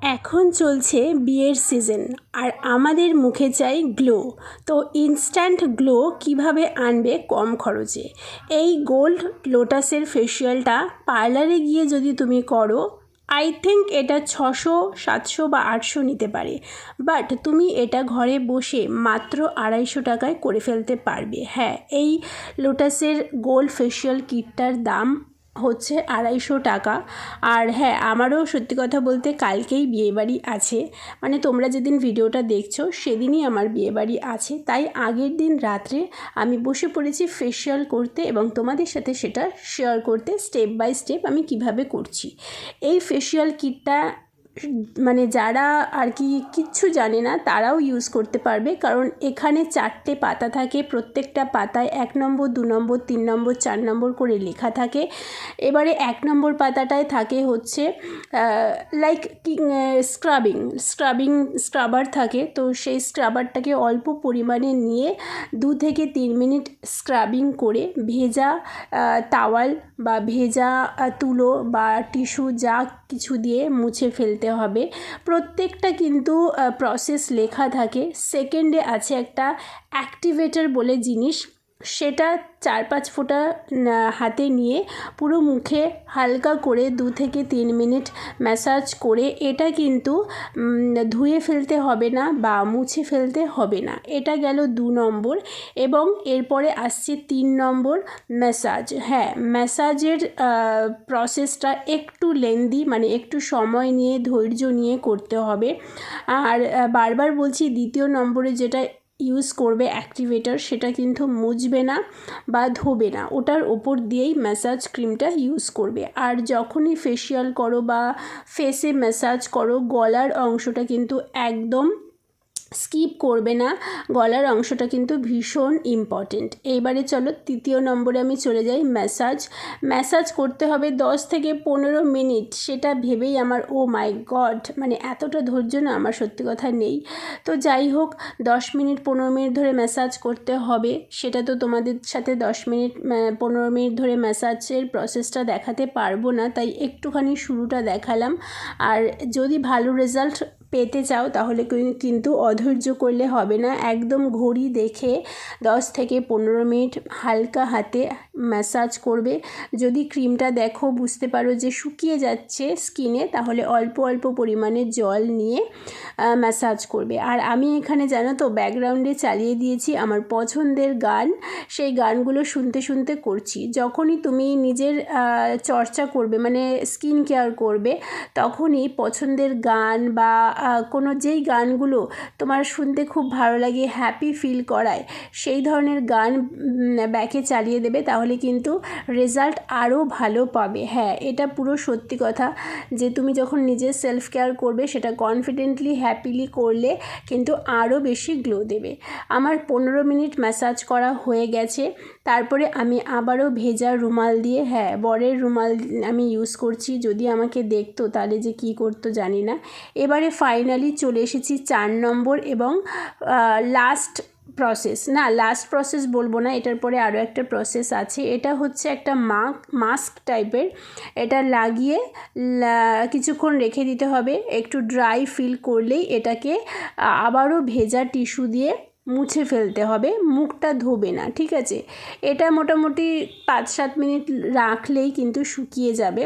এখন চলছে বিয়ের সিজন আর আমাদের মুখে চাই গ্লো। তো ইনস্ট্যান্ট গ্লো কিভাবে আনবে কম খরচে? এই গোল্ড লোটাসের ফেসিয়ালটা পার্লারে গিয়ে যদি তুমি করো, আই থিঙ্ক এটা 600, 700 বা 800 নিতে পারে। বাট তুমি এটা ঘরে বসে মাত্র 250 টাকায় করে ফেলতে পারবে। হ্যাঁ, এই লোটাসের গোল্ড ফেসিয়াল কিটটার দাম হচ্ছে 250 টাকা। আর হ্যাঁ, আমারও সত্যি কথা বলতে কালকেই বিয়েবাড়ি আছে, মানে তোমরা যেদিন ভিডিওটা দেখছো সেদিনই আমার বিয়েবাড়ি আছে। তাই আগের দিন রাত্রে আমি বসে পড়েছি ফেসিয়াল করতে এবং তোমাদের সাথে সেটা শেয়ার করতে, স্টেপ বাই স্টেপ আমি কিভাবে করছি। এই ফেসিয়াল কিটটা মানে যারা আর কি কিচ্ছু জানে না তারাও ইউজ করতে পারবে, কারণ এখানে 4টে পাতা থাকে, প্রত্যেকটা পাতায় 1 নম্বর, 2 নম্বর, 3 নম্বর, 4 নম্বর করে লেখা থাকে। এবারে 1 নম্বর পাতাটায় থাকে হচ্ছে লাইক স্ক্রাবার থাকে। তো সেই স্ক্রাবারটাকে অল্প পরিমাণে নিয়ে 2 থেকে 3 মিনিট স্ক্রাবিং করে ভেজা টাওয়াল বা ভেজা তুলো বা টিস্যু যা কিছু দিয়ে মুছে ফেলতে হবে। প্রত্যেকটা কিন্তু প্রসেস লেখা থাকে। সেকেন্ডে আছে একটা অ্যাক্টিভেটর বলে জিনিস, সেটা 4-5 ফোঁটা হাতে নিয়ে পুরো মুখে হালকা করে 2 থেকে 3 মিনিট ম্যাসাজ করে, এটা কিন্তু ধুয়ে ফেলতে হবে না বা মুছে ফেলতে হবে না। এটা গেল 2 নম্বর। এবং এরপরে আসছে 3 নম্বর ম্যাসাজ। হ্যাঁ, ম্যাসাজের প্রসেসটা একটু লেন্দি, মানে একটু সময় নিয়ে ধৈর্য নিয়ে করতে হবে। আর বারবার বলছি, 2য় নম্বরে যেটা ইউজ করবে অ্যাক্টিভেটর, সেটা কিন্তু মুছবে না বা ধোবে না, ওটার ওপর দিয়েই ম্যাসাজ ক্রিমটা ইউজ করবে। আর যখনই ফেসিয়াল করো বা ফেসে ম্যাসাজ করো, গলার অংশটা কিন্তু একদম স্কিপ করবে না। গলার অংশটা কিন্তু ভীষণ ইম্পর্টেন্ট। এইবারে চলো 3য় নম্বরে আমি চলে যাই। ম্যাসাজ করতে হবে 10 থেকে 15 মিনিট। সেটা ভেবেই আমার ও মাই গড, মানে এতটা ধৈর্য না আমার সত্যি কথা নেই। তো যাই হোক, 10 মিনিট 15 মিনিট ধরে ম্যাসাজ করতে হবে। সেটা তো তোমাদের সাথে 10 মিনিট 15 মিনিট ধরে ম্যাসাজের প্রসেসটা দেখাতে পারবো না, তাই একটুখানি শুরুটা দেখালাম। আর যদি ভালো রেজাল্ট পেতে চাও তাহলে কিন্তু অধৈর্য করলে হবে না, একদম ঘড়ি দেখে 10 থেকে 15 মিনিট হালকা হাতে ম্যাসাজ করবে। যদি ক্রিমটা দেখো বুঝতে পারো যে শুকিয়ে যাচ্ছে স্কিনে, তাহলে অল্প অল্প পরিমাণে জল নিয়ে ম্যাসাজ করবে। আর আমি এখানে জানো তো ব্যাকগ্রাউন্ডে চালিয়ে দিয়েছি আমার পছন্দের গান, সেই গানগুলো শুনতে শুনতে করছি। যখনই তুমি নিজের চর্চা করবে, মানে স্কিন কেয়ার করবে, তখনই পছন্দের গান বা কোনো যেই গানগুলো তোমার শুনতে খুব ভালো লাগে, হ্যাপি ফিল করায়, সেই ধরনের গান ব্যাকে চালিয়ে দেবে, তাহলে কিন্তু রেজাল্ট আরও ভালো পাবে। হ্যাঁ, এটা পুরো সত্যি কথা যে তুমি যখন নিজের সেলফ কেয়ার করবে, সেটা কনফিডেন্টলি হ্যাপিলি করলে কিন্তু আরও বেশি গ্লো দেবে। আমার 15 মিনিট ম্যাসাজ করা হয়ে গেছে। তারপরে আমি আবারও ভেজা রুমাল দিয়ে, হ্যাঁ বরের রুমাল আমি ইউজ করছি, যদি আমাকে দেখতো তাহলে যে কী করতো জানি না। এবারে ফাইনালি চলে এসেছি 4 নম্বর এবং লাস্ট প্রসেস বলবো না, এটার পরে আরও একটা প্রসেস আছে। এটা হচ্ছে একটা মাস্ক টাইপের। এটা লাগিয়ে কিছুক্ষণ রেখে দিতে হবে। একটু ড্রাই ফিল করলেই এটাকে আবারও ভেজা টিস্যু দিয়ে মুছে ফেলতে হবে, মুখটা ধোবে না, ঠিক আছে? এটা মোটামুটি 5-7 মিনিট রাখলেই কিন্তু শুকিয়ে যাবে।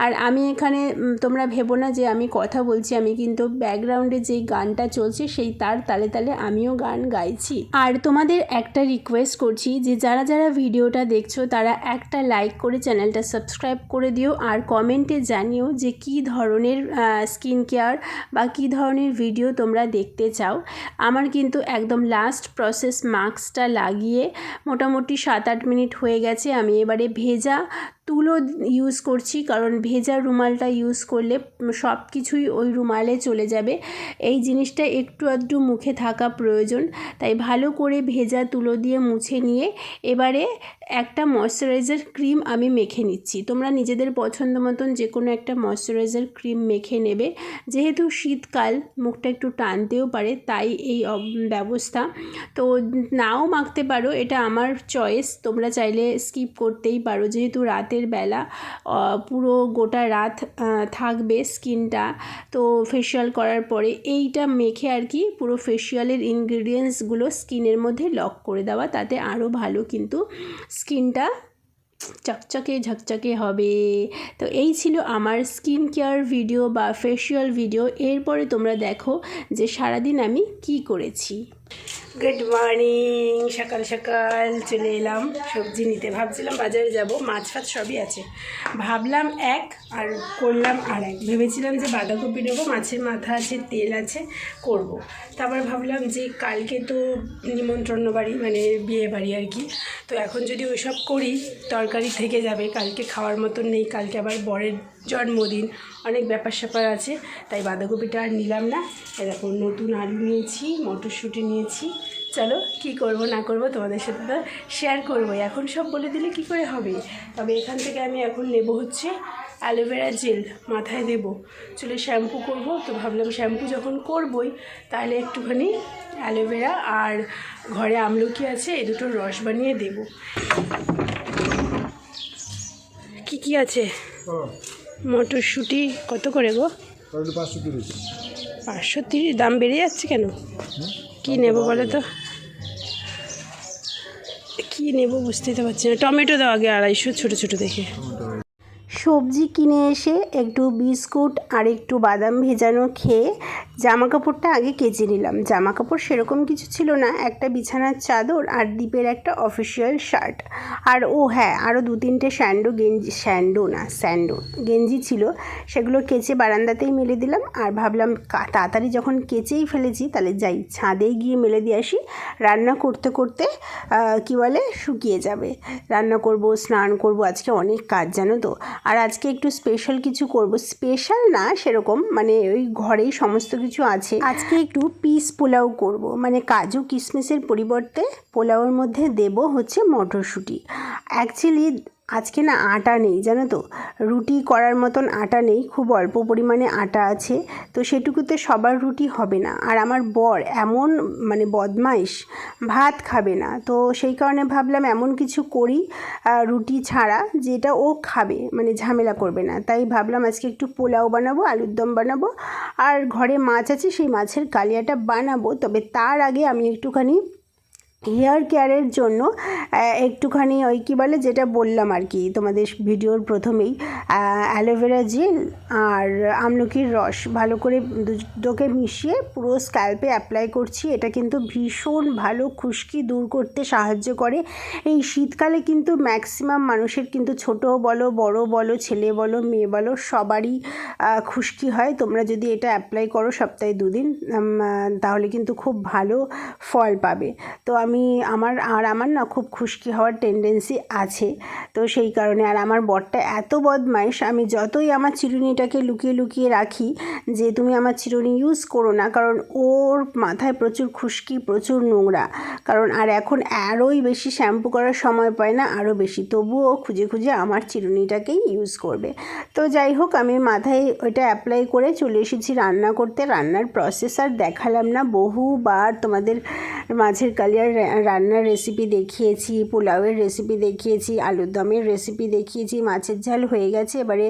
আর আমি এখানে, তোমরা ভেবো না যে আমি কথা বলছি, আমি কিন্তু ব্যাকগ্রাউন্ডে যেই গানটা চলছে সেই তার তালে তালে আমিও গান গাইছি। আর তোমাদের একটা রিকোয়েস্ট করছি যে যারা যারা ভিডিওটা দেখছো তারা একটা লাইক করে চ্যানেলটা সাবস্ক্রাইব করে দিও, আর কমেন্টে জানিও যে কী ধরনের স্কিন কেয়ার বা কী ধরনের ভিডিও তোমরা দেখতে চাও। আমার কিন্তু একদম লাস্ট প্রসেস মাস্কটা লাগিয়ে মোটামুটি 7-8 মিনিট হয়ে গেছে। আমি এবারে ভেজা তুলো ইউজ করছি, কারণ ভেজা রুমালটা ইউজ করলে সব কিছুই ওই রুমালে চলে যাবে। এই জিনিসটা একটু আধটু মুখে থাকা প্রয়োজন, তাই ভালো করে ভেজা তুলো দিয়ে মুছে নিয়ে এবারে একটা ময়শ্চারাইজার ক্রিম আমি মেখে নিচ্ছি। তোমরা নিজেদের পছন্দ মতন যে কোনো একটা ময়শ্চারাইজার ক্রিম মেখে নেবে। যেহেতু শীতকাল, মুখটা একটু টানতেও পারে, তাই এই ব্যবস্থা। তো নাও মাখতে পারো, এটা আমার চয়েস, তোমরা চাইলে স্কিপ করতেই পারো, যেহেতু রাতে রাতের বেলা পুরো গোটা রাত থাকবে স্কিনটা। তো ফেশিয়াল করার পরে এইটা মেখে আর কি পুরো ফেশিয়ালের ইনগ্রিডিয়েন্টসগুলো স্কিনের মধ্যে লক করে দেওয়া, তাতে আরও ভালো কিন্তু স্কিনটা চকচকে ঝকচকে হবে। তো এই ছিল আমার স্কিন কেয়ার ভিডিও বা ফেশিয়াল ভিডিও। এরপরে তোমরা দেখো যে সারাদিন আমি কি করেছি। গুড মর্নিং, সকাল সকাল চলে এলাম সবজি নিতে। ভাবছিলাম বাজারে যাব, মাছ ফাছ সবই আছে, ভাবলাম এক আর করলাম আর এক। ভেবেছিলাম যে বাঁধাকপি নেবো, মাছের মাথা আছে, তেল আছে, করব। তারপর ভাবলাম যে কালকে তো নিমন্ত্রণ বাড়ি, মানে বিয়ে বাড়ি আর কি, তো এখন যদি ওইসব করি তরকারি থেকে যাবে, কালকে খাওয়ার মতন নেই। কালকে আবার বরের জন্মদিন, অনেক ব্যাপার স্যাপার আছে, তাই বাঁধাকপিটা আর নিলাম না। এরকম নতুন আলু নিয়েছি, মটরশুঁটি নিয়েছি। চলো কি করব না করব তোমাদের সাথে তো শেয়ার করবো। এখন সব বলে দিলে কি করে হবে। তবে এখান থেকে আমি এখন নেব হচ্ছে অ্যালোভেরা জেল, মাথায় দেব, চুলে শ্যাম্পু করব। তো ভাবলাম শ্যাম্পু যখন করবই তাহলে একটুখানি অ্যালোভেরা আর ঘরে আমলকি আছে, এই দুটোর রস বানিয়ে দেব। কি কি আছে? মটরশুঁটি কত করে গো? 530। দাম বেড়ে যাচ্ছে কেন? কি নেব বলো তো, কি নেব বুঝতেই তো পারছি না। টমেটো দাও আগে 250, ছোটো ছোটো দেখে। সবজি কিনে এসে একটু বিস্কুট আর একটু বাদাম ভেজানো খেয়ে জামা কাপড়টা আগে কেচে নিলাম। জামা কাপড় সেরকম কিছু ছিল না, একটা বিছানার চাদর আর দীপের একটা অফিসিয়াল শার্ট, আর হ্যাঁ আরও 2-3টে স্যান্ডো গেঞ্জি ছিল, সেগুলো কেচে বারান্দাতেই মেলে দিলাম। আর ভাবলাম তাড়াতাড়ি যখন কেচেই ফেলেছি তাহলে যাই ছাদেই গিয়ে মেলে দিয়ে আসি, রান্না করতে করতে কী বলে শুকিয়ে যাবে। রান্না করব, স্নান করব, আজকে অনেক কাজ জানো তো। আর আজকে একটু স্পেশাল কিছু করব, স্পেশাল না সেরকম, মানে ওই ঘরেই সমস্ত কিছু আছে। আজকে একটু পিস পোলাও করব, মানে কাজু কিশমিশের পরিবর্তে পোলাওর মধ্যে দেব হচ্ছে মটরশুঁটি। অ্যাকচুয়ালি আজকে না আটা নেই জানো তো, রুটি করার মতন আটা নেই, খুব অল্প পরিমাণে আটা আছে, তো সেটুকুতে সবার রুটি হবে না। আর আমার বর এমন মানে বদমাইশ, ভাত খাবে না, তো সেই কারণে ভাবলাম এমন কিছু করি রুটি ছাড়া যেটা ও খাবে, মানে ঝামেলা করবে না। তাই ভাবলাম আজকে একটু পোলাও বানাবো, আলুর দম বানাবো, আর ঘরে মাছ আছে সেই মাছের কালিয়াটা বানাবো। তবে তার আগে আমি একটুখানি হেয়ার কেয়ারের জন্য একটুখানি ওই কী বলে যেটা বললাম আর কি তোমাদের ভিডিওর প্রথমেই, অ্যালোভেরা জেল আর আমলকির রস ভালো করে দুটোকে মিশিয়ে পুরো স্ক্যাল্পে অ্যাপ্লাই করছি। এটা কিন্তু ভীষণ ভালো খুশকি দূর করতে সাহায্য করে। এই শীতকালে কিন্তু ম্যাক্সিমাম মানুষের কিন্তু ছোট বলো বড় বলো ছেলে বলো মেয়ে বলো সবারই খুশকি হয়। তোমরা যদি এটা অ্যাপ্লাই করো সপ্তাহে 2 দিন তাহলে কিন্তু খুব ভালো ফল পাবে। তো আমার না খুব খুশকি হওয়ার টেন্ডেন্সি আছে, তো সেই কারণে। আর আমার বরটা এত বদমাইশ, আমি যতই আমার চিরুনিটাকে লুকিয়ে লুকিয়ে রাখি যে তুমি আমার চিরুনি ইউজ করো না, কারণ ওর মাথায় প্রচুর খুশকি, প্রচুর নোংরা, কারণ আর এখন আরোই বেশি শ্যাম্পু করার সময় পায় না, আরও বেশি, তবুও খুঁজে খুঁজে আমার চিরুনিটাকেই ইউজ করবে। তো যাই হোক, আমি মাথায় ওইটা অ্যাপ্লাই করে চলে এসেছি রান্না করতে। রান্নার প্রসেস আর দেখালাম না, বহুবার তোমাদের মাছের কালিয়ার রান্নার রেসিপি দেখিয়েছি, পোলাওয়ের রেসিপি দেখিয়েছি, আলুর দমের রেসিপি দেখিয়েছি। মাছের ঝাল হয়ে গেছে, এবারে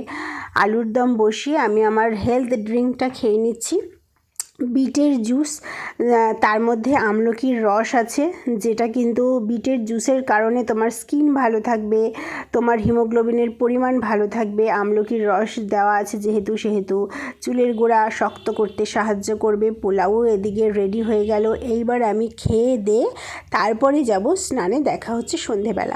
আলুর দম বসিয়ে আমি আমার হেলথ ড্রিঙ্কটা খেয়ে নিচ্ছি। বিটের জুস, তার মধ্যে আমলকির রস আছে, যেটা কিন্তু বিটের জুসের কারণে তোমার স্কিন ভালো থাকবে, তোমার হিমোগ্লোবিনের পরিমাণ ভালো থাকবে। আমলকির রস দেওয়া আছে যেহেতু, সেহেতু চুলের গোড়া শক্ত করতে সাহায্য করবে। পোলাও এদিকে রেডি হয়ে গেল। এইবার আমি খেয়ে দিয়ে তারপরে যাব স্নানে, দেখা হচ্ছে সন্ধেবেলা।